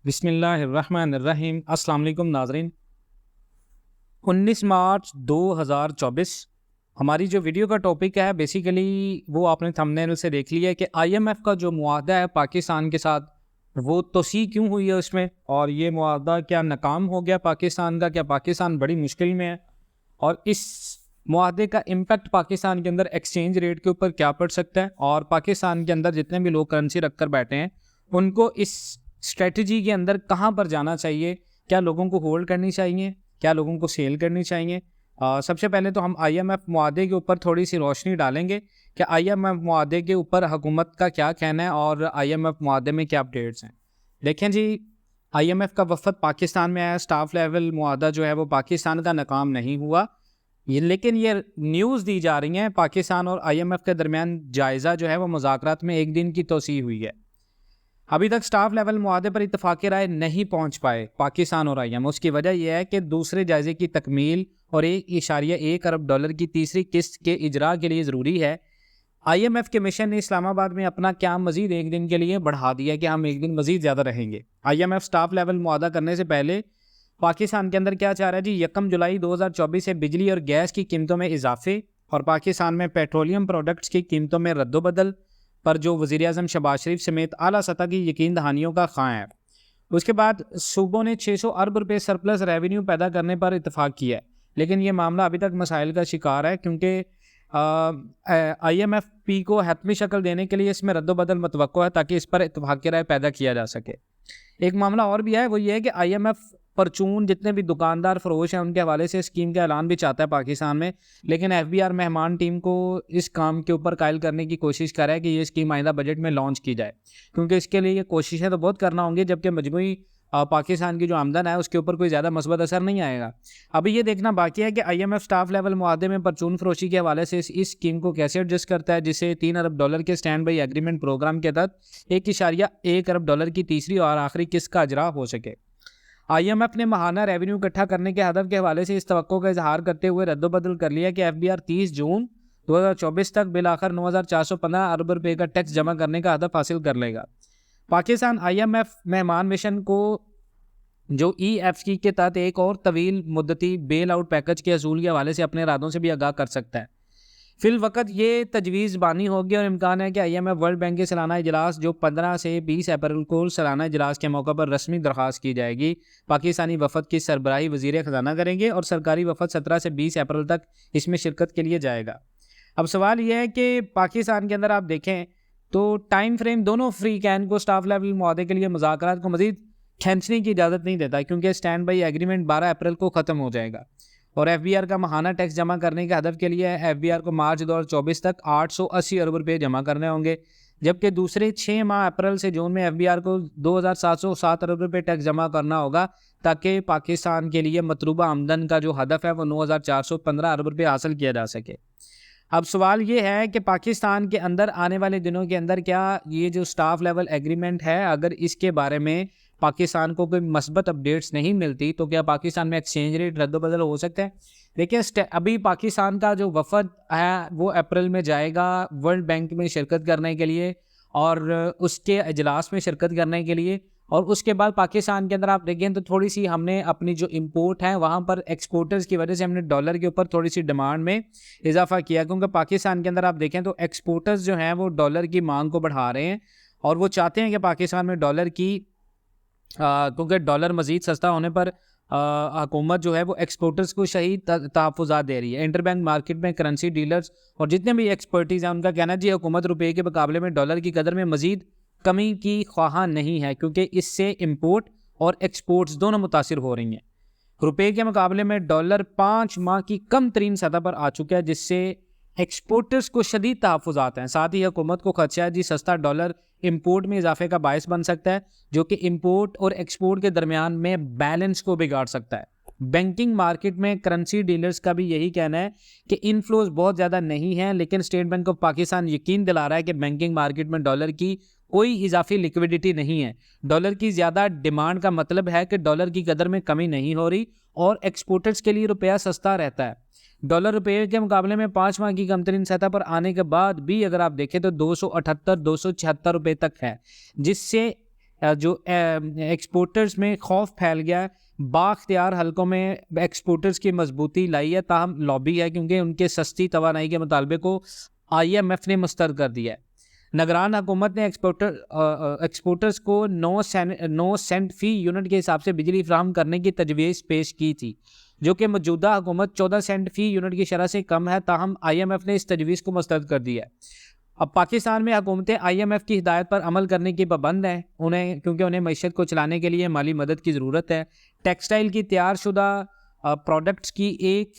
बिस्मिल्लाहिर्रहमानिर्रहीम। अस्सलाम वालेकुम नाज़रीन। 19 मार्च 2024 हमारी जो वीडियो का टॉपिक है बेसिकली वो आपने थंबनेल से देख लिया है कि आईएमएफ का जो मुआहदा है पाकिस्तान के साथ वो तोसी क्यों हुई है उसमें, और ये मुआहदा क्या नाकाम हो गया पाकिस्तान का, क्या पाकिस्तान बड़ी मुश्किल में है, और इस मुआहदे का इम्पैक्ट पाकिस्तान के अंदर एक्सचेंज रेट के ऊपर क्या पड़ सकता है, और पाकिस्तान के अंदर जितने भी लोग करेंसी रख कर बैठे हैं उनको इस स्ट्रेटजी के अंदर कहाँ पर जाना चाहिए, क्या लोगों को होल्ड करनी चाहिए, क्या लोगों को सेल करनी चाहिए। सबसे पहले तो हम आईएमएफ मुआहदे के ऊपर थोड़ी सी रोशनी डालेंगे कि आईएमएफ मुआहदे के ऊपर हुकूमत का क्या कहना है और आईएमएफ मुआहदे में क्या अपडेट्स हैं। देखें जी, आईएमएफ का वफद पाकिस्तान में आया, स्टाफ लेवल मुआहदा जो है वो पाकिस्तान का नाकाम नहीं हुआ, लेकिन ये न्यूज़ दी जा रही हैं पाकिस्तान और आईएमएफ के दरमियान जायज़ा जो है वो मुज़ाकरात में एक दिन की तोसी हुई है। अभी तक स्टाफ लेवल मुआहदे पर इत्तफाक़ी राय नहीं पहुंच पाए पाकिस्तान और आईएमएफ। उसकी वजह यह है कि दूसरे जायजे की तकमील और $1.1 अरब की तीसरी किस्त के इजरा के लिए ज़रूरी है। आईएमएफ के मिशन ने इस्लामाबाद में अपना क्याम मजीद एक दिन के लिए बढ़ा दिया कि हम एक दिन मजीद ज़्यादा रहेंगे। आईएमएफ स्टाफ लेवल मुआहदा करने से पहले पाकिस्तान के अंदर क्या चाह रहा है जी, 1 जुलाई 2024 से बिजली और गैस की कीमतों में इजाफे और पाकिस्तान में पेट्रोलियम प्रोडक्ट्स की कीमतों में रद्दोबदल पर जो वज़ीर-ए-आज़म शहबाज शरीफ समेत आला सतह की यकीन दहानियों का ख़ां है। उसके बाद सूबों ने 600 अरब रुपये सरप्लस रेवेन्यू पैदा करने पर इत्तफाक किया है, लेकिन ये मामला अभी तक मसाइल का शिकार है क्योंकि IMF को हतमी शक्ल देने के लिए इसमें रद्दोबदल मतवक्को है ताकि इस पर इत्तफाक़ी राय पैदा किया जा सके। एक मामला और भी है, वो ये है कि IMF परचून जितने भी दुकानदार फरोश हैं उनके हवाले से स्कीम का ऐलान भी चाहता है पाकिस्तान में, लेकिन FBR मेहमान टीम को इस काम के ऊपर कायल करने की कोशिश कर रहा है कि ये स्कीम आइंदा बजट में लॉन्च की जाए, क्योंकि इसके लिए ये कोशिशें तो बहुत करना होंगी जबकि मजमूई पाकिस्तान की जो आमदन है उसके ऊपर कोई ज़्यादा मस्बत असर नहीं आएगा। अभी ये देखना बाकी है कि IMF स्टाफ लेवल मुआहदे में परचून फरोशी के हवाले से इस स्कीम को कैसे एडजस्ट करता है, जिसे $3 अरब के स्टैंड बाई एग्रीमेंट प्रोग्राम के तहत $1.1 अरब की तीसरी और आखिरी किस्त का अजरा हो सके। IMF ने माहाना रेवेन्यू इकट्ठा करने के हदफ के हवाले से इस तवक्को का इजहार करते हुए रद्दोबदल कर लिया कि FBR 30 जून 2024 तक बिलाखिर 9,415 अरब रुपये का टैक्स जमा करने का हदफ हासिल कर लेगा। पाकिस्तान IMF मेहमान मिशन को जो EFC के तहत एक और तवील मुद्दती बेल आउट पैकेज के असूल के हवाले से अपने इरादों से भी आगाह कर सकता है। फिल वक़्त ये तजवीज़ बानी होगी और इम्कान है कि IMF वर्ल्ड बैंक के सालाना इजलास जो 15 से 20 अप्रैल को सालाना इजलास के मौके पर रस्मी दरख्वास्त की जाएगी, पाकिस्तानी वफद की सरबराही वज़ीर ख़जाना करेंगे और सरकारी वफद 17 से 20 अप्रैल तक इसमें शिरकत के लिए जाएगा। अब सवाल यह है कि पाकिस्तान के अंदर आप देखें तो टाइम फ्रेम दोनों फ्री कैन को स्टाफ लेवल मुआहदे के लिए मुज़ाकरात को मज़ीद खींचने की इजाज़त नहीं देता, क्योंकि स्टैंड बाई एग्रीमेंट 12 अप्रैल को ख़त्म हो जाएगा और FBR का माहाना टैक्स जमा करने के हदफ के लिए FBR को मार्च 2024 तक 880 अरब रुपये जमा करने होंगे, जबकि दूसरे 6 माह अप्रैल से जून में FBR को 2,707 अरब रुपये टैक्स जमा करना होगा ताकि पाकिस्तान के लिए मतलूबा आमदन का जो हदफ है वो 9,415 अरब रुपये हासिल किया जा सके। अब सवाल ये है कि पाकिस्तान के अंदर आने वाले दिनों के अंदर क्या ये जो स्टाफ लेवल एग्रीमेंट है, अगर इसके बारे में पाकिस्तान को कोई मस्बत अपडेट्स नहीं मिलती तो क्या पाकिस्तान में एक्सचेंज रेट रद्दोबदल हो सकता है। देखिए, अभी पाकिस्तान का जो वफद है वो अप्रैल में जाएगा वर्ल्ड बैंक में शिरकत करने के लिए और उसके इजलास में शिरकत करने के लिए, और उसके बाद पाकिस्तान के अंदर आप देखें तो थोड़ी सी हमने अपनी जो इंपोर्ट है वहाँ पर एक्सपोर्टर्स की वजह से हमने डॉलर के ऊपर थोड़ी सी डिमांड में इजाफा किया, क्योंकि पाकिस्तान के अंदर आप देखें तो एक्सपोर्टर्स जो हैं वो डॉलर की मांग को बढ़ा रहे हैं और वो चाहते हैं कि पाकिस्तान में डॉलर की क्योंकि डॉलर मज़ीद सस्ता होने पर हुकूमत जो है वो एक्सपोर्टर्स को सही तहफ़्फ़ुज़ात दे रही है। इंटरबैंक मार्केट में करेंसी डीलर्स और जितने भी एक्सपर्टीज़ हैं उनका कहना है जी हुकूमत रुपये के मुकाबले में डॉलर की कदर में मज़ीद कमी की ख्वाह नहीं है, क्योंकि इससे इंपोर्ट और एक्सपोर्ट्स दोनों मुतासिर हो रही हैं। रुपये के मुकाबले में डॉलर 5 माह की कम तरीन सतह पर आ चुका है, जिससे एक्सपोर्टर्स को शदीद तहफ़्फ़ुज़ात हैं। साथ ही हुकूमत को खदशा है जी सस्ता डॉलर इंपोर्ट में इजाफे का बायस बन सकता है, जो कि इंपोर्ट और एक्सपोर्ट के दरमियान में बैलेंस को बिगाड़ सकता है। बैंकिंग मार्केट में करेंसी डीलर्स का भी यही कहना है कि इनफ्लोज बहुत ज़्यादा नहीं है, लेकिन स्टेट बैंक ऑफ पाकिस्तान यकीन दिला रहा है कि बैंकिंग मार्केट में डॉलर की कोई इजाफी लिक्विडिटी नहीं है। डॉलर की ज़्यादा डिमांड का मतलब है कि डॉलर की कदर में कमी नहीं हो रही और एक्सपोर्टर्स के लिए रुपया सस्ता रहता है। डॉलर रुपये के मुकाबले में 5 माह की कम तरीन सतह पर आने के बाद भी अगर आप देखें तो 278-276 रुपये तक है, जिससे जो एक्सपोर्टर्स में खौफ फैल गया है, बाख्तियार हलकों में एक्सपोर्टर्स की मजबूती लाई है, ताहम लॉबी है क्योंकि उनके सस्ती तवानाई के मुतालबे को IMF ने मुस्तरद कर दिया है। निगरान हुकूमत ने एक्सपोर्टर्स को 9 सेंट फ़ी यूनिट के हिसाब से बिजली फ्राहम करने की तजवीज़ पेश की थी, जो कि मौजूदा हुकूमत 14 सेंट फ़ी यूनिट की शरह से कम है। ताहम IMF ने इस तजवीज़ को मुस्तरद कर दिया है। अब पाकिस्तान में हुकूमतें IMF की हिदायत पर अमल करने की पाबंद हैं, क्योंकि उन्हें मईशत को चलाने के लिए माली मदद की ज़रूरत है। टेक्सटाइल की तैयारशुदा प्रोडक्ट्स की एक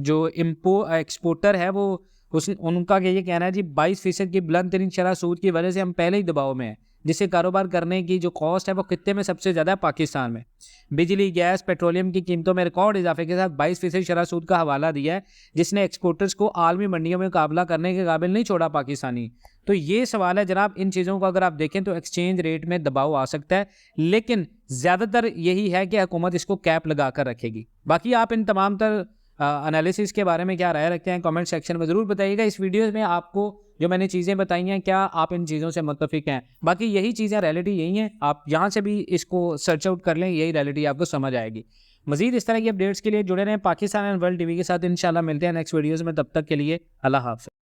जो एक्सपोर्टर है वो उनका ये कहना है जी 22% की बुलंद तरीन शरह सूद की वजह से हम पहले ही दबाव में हैं, जिससे कारोबार करने की जो कॉस्ट है वो खित्ते में सबसे ज़्यादा है पाकिस्तान में। बिजली, गैस, पेट्रोलियम की कीमतों में रिकॉर्ड इजाफे के साथ 22% शरह सूद का हवाला दिया है, जिसने एक्सपोर्टर्स को आलमी मंडियों में मुकाबला करने के काबिल नहीं छोड़ा पाकिस्तानी। तो ये सवाल है जनाब, इन चीज़ों को अगर आप देखें तो एक्सचेंज रेट में दबाव आ सकता है, लेकिन ज़्यादातर यही है कि हुकूमत इसको कैप लगा कर रखेगी। बाकी आप इन तमाम तर एनालिसिस के बारे में क्या राय रखते हैं कमेंट सेक्शन में ज़रूर बताइएगा। इस वीडियो में आपको जो मैंने चीज़ें बताई हैं, क्या आप इन चीज़ों से मुत्तफिक हैं? बाकी यही चीज़ें, रियलिटी यही हैं, आप यहाँ से भी इसको सर्च आउट कर लें, यही रियलिटी आपको समझ आएगी। मज़ीद इस तरह की अपडेट्स के लिए जुड़े रहें पाकिस्तान एंड वर्ल्ड TV के साथ। इंशाल्लाह मिलते हैं नेक्स्ट वीडियोज़ में, तब तक के लिए अल्लाह हाफ़िज़।